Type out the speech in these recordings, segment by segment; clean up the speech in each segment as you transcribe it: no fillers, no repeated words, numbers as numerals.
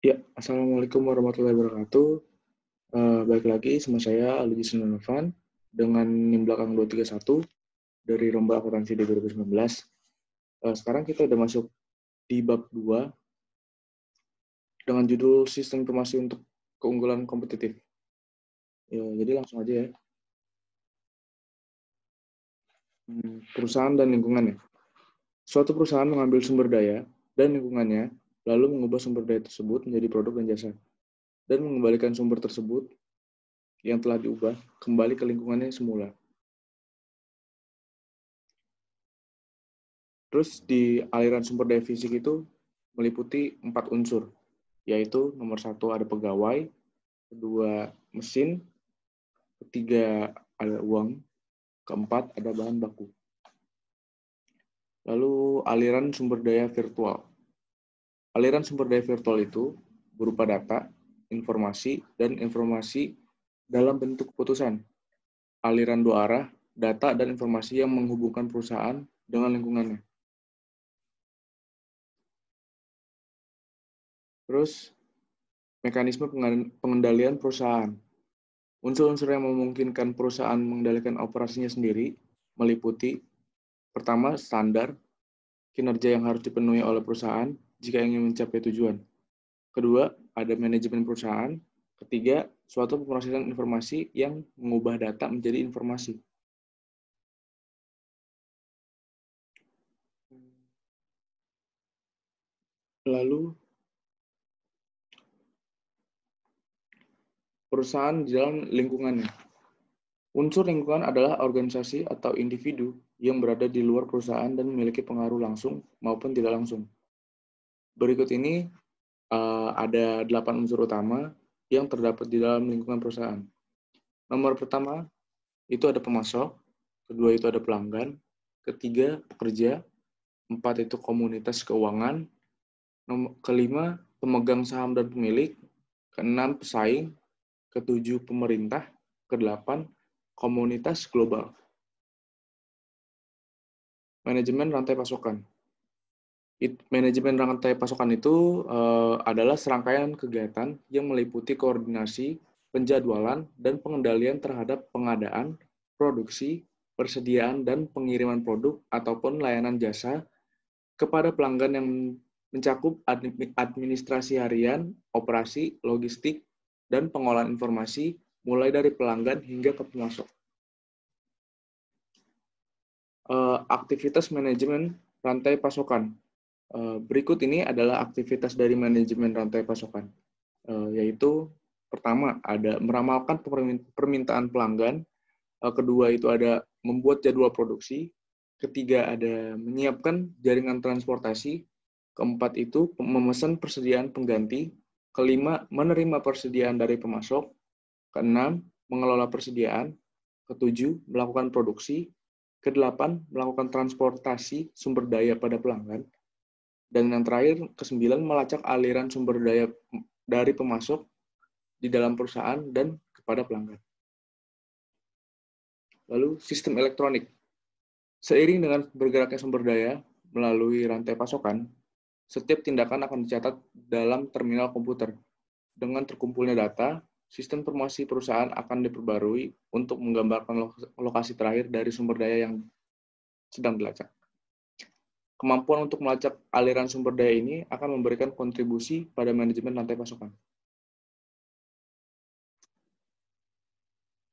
Ya, Assalamualaikum warahmatullahi wabarakatuh. Balik lagi sama saya, Alwi Sunanovan, dengan NIM belakang 231 dari Lomba Akuntansi di 2019. Sekarang kita udah masuk di bab 2 dengan judul Sistem Informasi untuk Keunggulan Kompetitif. Ya, jadi langsung aja ya. Perusahaan dan lingkungannya. Suatu perusahaan mengambil sumber daya dan lingkungannya, lalu mengubah sumber daya tersebut menjadi produk dan jasa, dan mengembalikan sumber tersebut yang telah diubah kembali ke lingkungannya semula. Terus di aliran sumber daya fisik itu meliputi 4 unsur, yaitu nomor 1 ada pegawai, kedua mesin, ketiga ada uang, keempat ada bahan baku. Lalu aliran sumber daya virtual. Aliran sumber daya virtual itu berupa data, informasi, dan informasi dalam bentuk keputusan. Aliran dua arah, data dan informasi yang menghubungkan perusahaan dengan lingkungannya. Terus, mekanisme pengendalian perusahaan. Unsur-unsur yang memungkinkan perusahaan mengendalikan operasinya sendiri meliputi pertama, standar, kinerja yang harus dipenuhi oleh perusahaan jika ingin mencapai tujuan. Kedua, ada manajemen perusahaan. Ketiga, suatu pemrosesan informasi yang mengubah data menjadi informasi. Lalu, perusahaan di dalam lingkungannya. Unsur lingkungan adalah organisasi atau individu yang berada di luar perusahaan dan memiliki pengaruh langsung maupun tidak langsung. Berikut ini ada 8 unsur utama yang terdapat di dalam lingkungan perusahaan. Nomor pertama, itu ada pemasok, kedua itu ada pelanggan, ketiga pekerja, empat itu komunitas keuangan, kelima pemegang saham dan pemilik, keenam pesaing, ketujuh pemerintah, kedelapan komunitas global. Manajemen rantai pasokan. Manajemen rantai pasokan itu adalah serangkaian kegiatan yang meliputi koordinasi, penjadwalan, dan pengendalian terhadap pengadaan, produksi, persediaan, dan pengiriman produk ataupun layanan jasa kepada pelanggan yang mencakup administrasi harian, operasi, logistik, dan pengolahan informasi mulai dari pelanggan hingga ke pemasok. Aktivitas manajemen rantai pasokan. Berikut ini adalah aktivitas dari manajemen rantai pasokan, yaitu pertama ada meramalkan permintaan pelanggan, kedua itu ada membuat jadwal produksi, ketiga ada menyiapkan jaringan transportasi, keempat itu memesan persediaan pengganti, kelima menerima persediaan dari pemasok, keenam mengelola persediaan, ketujuh melakukan produksi, kedelapan melakukan transportasi sumber daya pada pelanggan, dan yang terakhir, ke-9, melacak aliran sumber daya dari pemasok di dalam perusahaan dan kepada pelanggan. Lalu, sistem elektronik. Seiring dengan bergeraknya sumber daya melalui rantai pasokan, setiap tindakan akan dicatat dalam terminal komputer. Dengan terkumpulnya data, sistem informasi perusahaan akan diperbarui untuk menggambarkan lokasi terakhir dari sumber daya yang sedang dilacak. Kemampuan untuk melacak aliran sumber daya ini akan memberikan kontribusi pada manajemen rantai pasokan.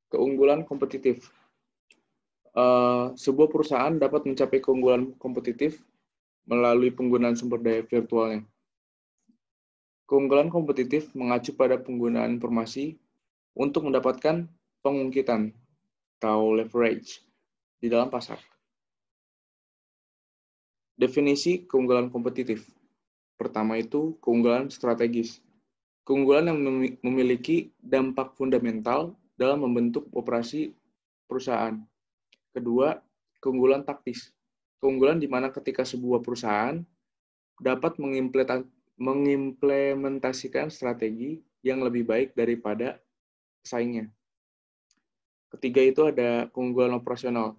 Keunggulan kompetitif. Sebuah perusahaan dapat mencapai keunggulan kompetitif melalui penggunaan sumber daya virtualnya. Keunggulan kompetitif mengacu pada penggunaan informasi untuk mendapatkan pengungkitan atau leverage di dalam pasar. Definisi keunggulan kompetitif. Pertama itu keunggulan strategis. Keunggulan yang memiliki dampak fundamental dalam membentuk operasi perusahaan. Kedua, keunggulan taktis. Keunggulan di mana ketika sebuah perusahaan dapat mengimplementasikan strategi yang lebih baik daripada pesaingnya. Ketiga itu ada keunggulan operasional.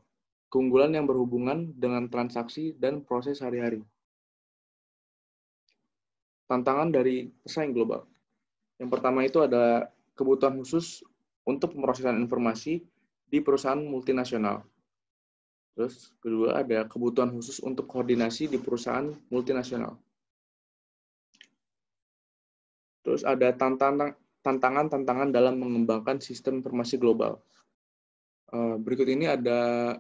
Keunggulan yang berhubungan dengan transaksi dan proses sehari-hari. tantangan dari pesaing global. Yang pertama itu ada kebutuhan khusus untuk pemrosesan informasi di perusahaan multinasional. Terus kedua ada kebutuhan khusus untuk koordinasi di perusahaan multinasional. Terus ada tantangan-tantangan dalam mengembangkan sistem informasi global. Berikut ini ada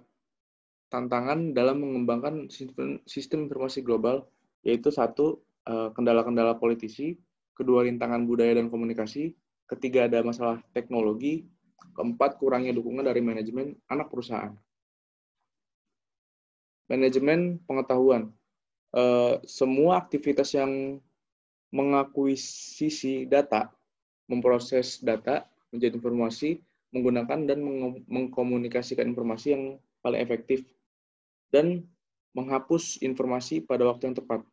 tantangan dalam mengembangkan sistem informasi global, yaitu satu, kendala-kendala politisi, kedua, rintangan budaya dan komunikasi, ketiga, ada masalah teknologi, keempat, kurangnya dukungan dari manajemen anak perusahaan. Manajemen pengetahuan. Semua aktivitas yang mengakuisisi data, memproses data menjadi informasi, menggunakan dan mengkomunikasikan informasi yang paling efektif, dan menghapus informasi pada waktu yang tepat.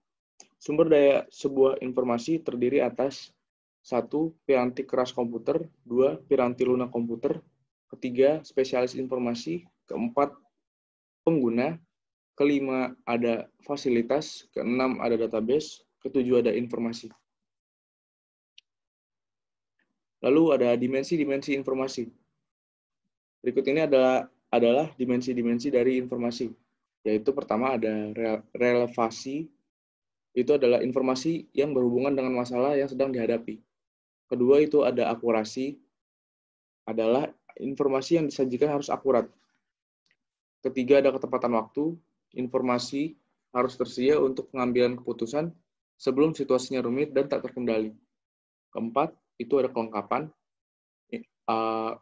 Sumber daya sebuah informasi terdiri atas 1. Piranti keras komputer, 2. Piranti lunak komputer, ketiga, spesialis informasi, keempat, pengguna, kelima, ada fasilitas, keenam, ada database, ketujuh, ada informasi. Lalu ada dimensi-dimensi informasi. Berikut ini adalah dimensi-dimensi dari informasi. Yaitu pertama ada relevasi, itu adalah informasi yang berhubungan dengan masalah yang sedang dihadapi. Kedua itu ada akurasi, adalah informasi yang disajikan harus akurat. Ketiga ada ketepatan waktu, informasi harus tersedia untuk pengambilan keputusan sebelum situasinya rumit dan tak terkendali. Keempat itu ada kelengkapan,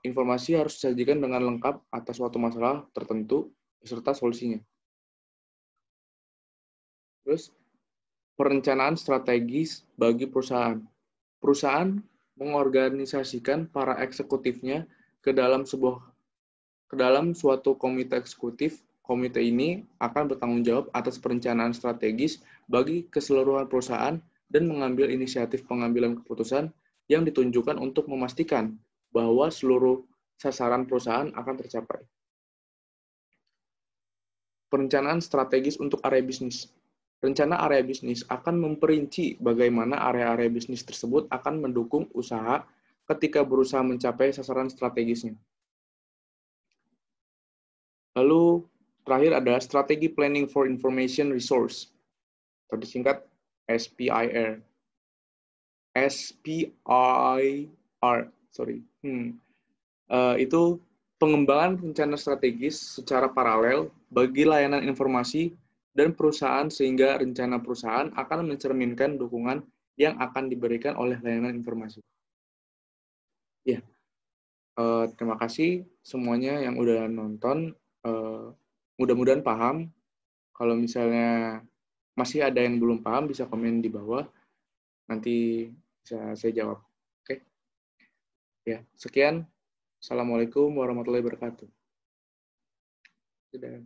informasi harus disajikan dengan lengkap atas suatu masalah tertentu beserta solusinya. Terus, perencanaan strategis bagi perusahaan. Perusahaan mengorganisasikan para eksekutifnya ke dalam suatu komite eksekutif. Komite ini akan bertanggung jawab atas perencanaan strategis bagi keseluruhan perusahaan dan mengambil inisiatif pengambilan keputusan yang ditunjukkan untuk memastikan bahwa seluruh sasaran perusahaan akan tercapai. Perencanaan strategis untuk area bisnis. Rencana area bisnis akan memperinci bagaimana area-area bisnis tersebut akan mendukung usaha ketika berusaha mencapai sasaran strategisnya. Lalu, terakhir ada strategi planning for information resource, atau disingkat SPIR. Itu pengembangan rencana strategis secara paralel bagi layanan informasi dan perusahaan sehingga rencana perusahaan akan mencerminkan dukungan yang akan diberikan oleh layanan informasi. Ya, terima kasih semuanya yang udah nonton. Mudah-mudahan paham. Kalau misalnya masih ada yang belum paham, bisa komen di bawah. Nanti bisa saya jawab. Oke? Ya, sekian. Assalamualaikum warahmatullahi wabarakatuh. Sudah.